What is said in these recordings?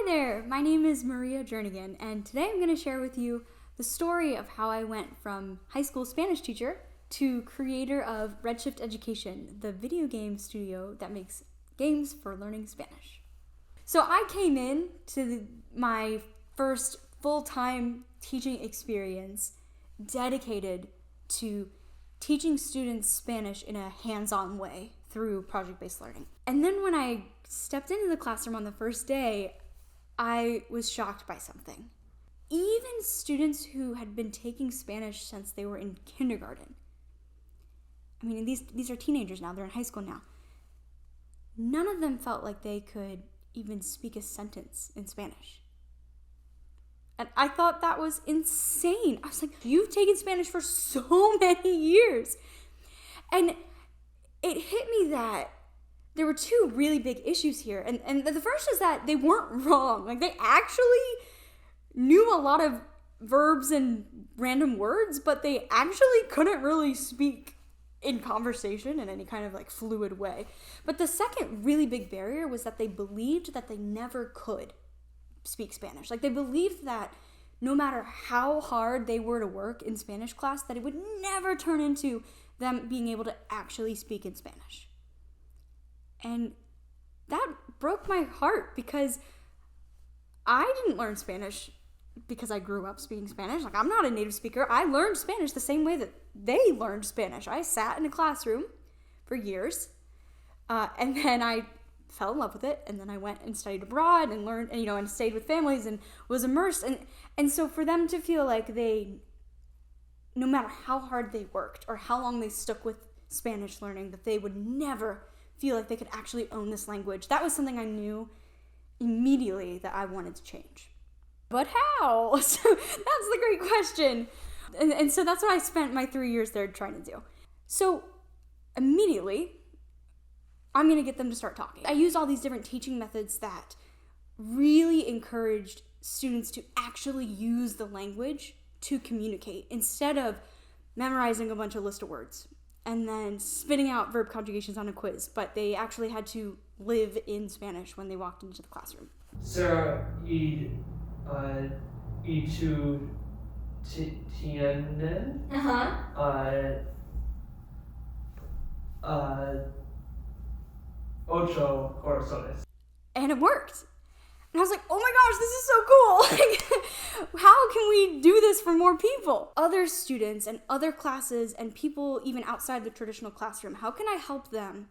Hi there, my name is Maria Jernigan, and today I'm going to share with you the story of how I went from high school Spanish teacher to creator of Redshift Education, the video game studio that makes games for learning Spanish. So I came in to my first full-time teaching experience dedicated to teaching students Spanish in a hands-on way through project-based learning. And then when I stepped into the classroom on the first day, I was shocked by something. Even students who had been taking Spanish since they were in kindergarten, I mean, these are teenagers now, they're in high school now, none of them felt like they could even speak a sentence in Spanish. And I thought that was insane. I was like, you've taken Spanish for so many years. And it hit me that there were two really big issues here. And the first is that they weren't wrong. Like, they actually knew a lot of verbs and random words, but they actually couldn't really speak in conversation in any kind of like fluid way. But the second really big barrier was that they believed that they never could speak Spanish. Like, they believed that no matter how hard they were to work in Spanish class, that it would never turn into them being able to actually speak in Spanish. And that broke my heart because I didn't learn Spanish because I grew up speaking Spanish. Like, I'm not a native speaker. I learned Spanish the same way that they learned Spanish. I sat in a classroom for years, and then I fell in love with it, and then I went and studied abroad and learned, and stayed with families and was immersed. And so for them to feel like they, no matter how hard they worked or how long they stuck with Spanish learning, that they would never feel like they could actually own this language, that was something I knew immediately that I wanted to change. But how? So that's the great question. And so that's what I spent my 3 years there trying to do. So immediately, I'm going to get them to start talking. I used all these different teaching methods that really encouraged students to actually use the language to communicate instead of memorizing a bunch of list of words and then spitting out verb conjugations on a quiz, but they actually had to live in Spanish when they walked into the classroom. Sir, y tú tienen ocho corazones. And it worked. And I was like, oh my gosh, this is so cool. Like, how can we do this for more people? Other students and other classes and people even outside the traditional classroom, how can I help them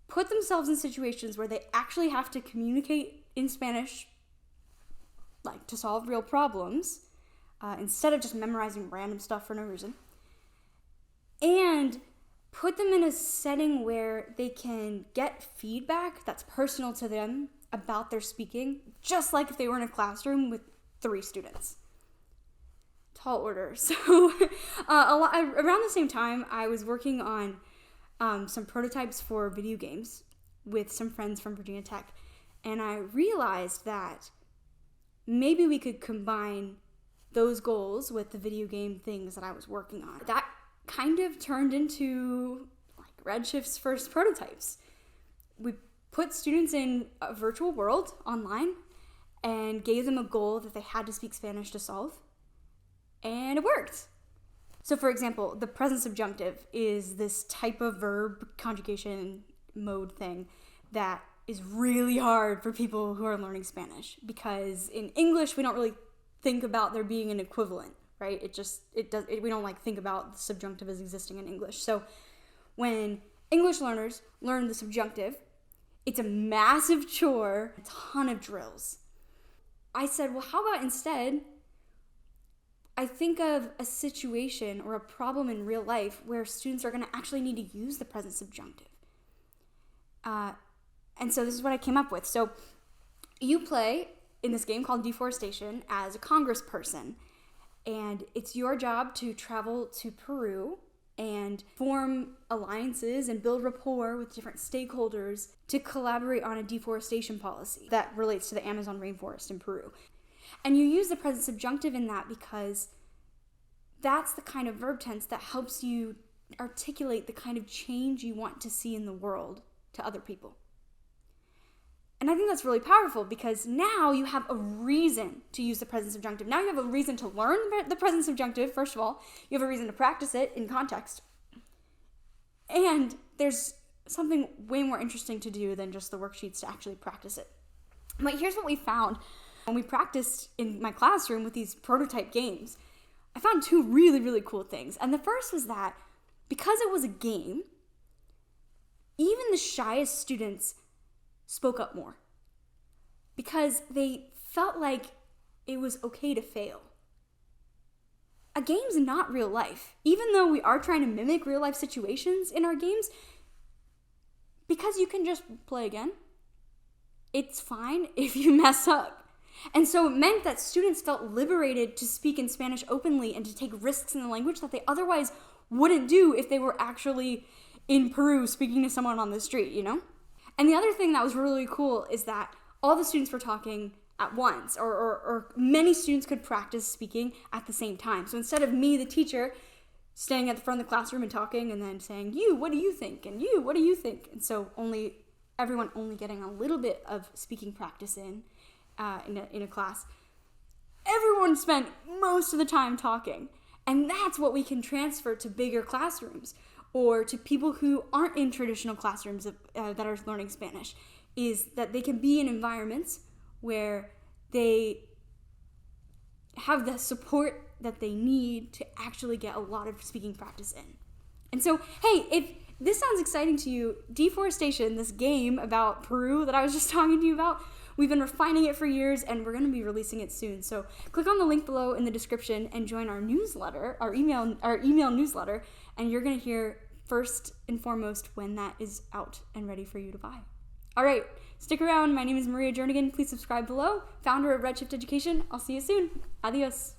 put themselves in situations where they actually have to communicate in Spanish, like to solve real problems, instead of just memorizing random stuff for no reason, and put them in a setting where they can get feedback that's personal to them about their speaking, just like if they were in a classroom with 3 students. Tall order. So around the same time, I was working on some prototypes for video games with some friends from Virginia Tech, and I realized that maybe we could combine those goals with the video game things that I was working on. That kind of turned into like Redshift's first prototypes. We put students in a virtual world online and gave them a goal that they had to speak Spanish to solve, and it worked. So for example, the present subjunctive is this type of verb conjugation mode thing that is really hard for people who are learning Spanish, because in English we don't really think about there being an equivalent, right? We don't like think about the subjunctive as existing in English. So when English learners learn the subjunctive, it's a massive chore, a ton of drills. I said, well, how about instead I think of a situation or a problem in real life where students are going to actually need to use the present subjunctive. And so this is what I came up with. So you play in this game called Deforestation as a congressperson, and it's your job to travel to Peru and form alliances and build rapport with different stakeholders to collaborate on a deforestation policy that relates to the Amazon rainforest in Peru. And you use the present subjunctive in that because that's the kind of verb tense that helps you articulate the kind of change you want to see in the world to other people. And I think that's really powerful because now you have a reason to use the present subjunctive. Now you have a reason to learn the present subjunctive, first of all. You have a reason to practice it in context. And there's something way more interesting to do than just the worksheets to actually practice it. But here's what we found when we practiced in my classroom with these prototype games. I found two really, really cool things. And the first was that because it was a game, even the shyest students spoke up more because they felt like it was okay to fail. A game's not real life. Even though we are trying to mimic real life situations in our games, because you can just play again, it's fine if you mess up. And so it meant that students felt liberated to speak in Spanish openly and to take risks in the language that they otherwise wouldn't do if they were actually in Peru speaking to someone on the street, you know? And the other thing that was really cool is that all the students were talking at once, or many students could practice speaking at the same time. So instead of me, the teacher, standing at the front of the classroom and talking and then saying, you, what do you think? And you, what do you think? And so everyone only getting a little bit of speaking practice in a class. Everyone spent most of the time talking. And that's what we can transfer to bigger classrooms or to people who aren't in traditional classrooms that are learning Spanish, is that they can be in environments where they have the support that they need to actually get a lot of speaking practice in. And so, hey, if this sounds exciting to you, Deforestation, this game about Peru that I was just talking to you about, we've been refining it for years and we're going to be releasing it soon. So click on the link below in the description and join our newsletter, our email newsletter, and you're going to hear first and foremost when that is out and ready for you to buy. All right, stick around. My name is Maria Jernigan. Please subscribe below. Founder of Redshift Education. I'll see you soon. Adios.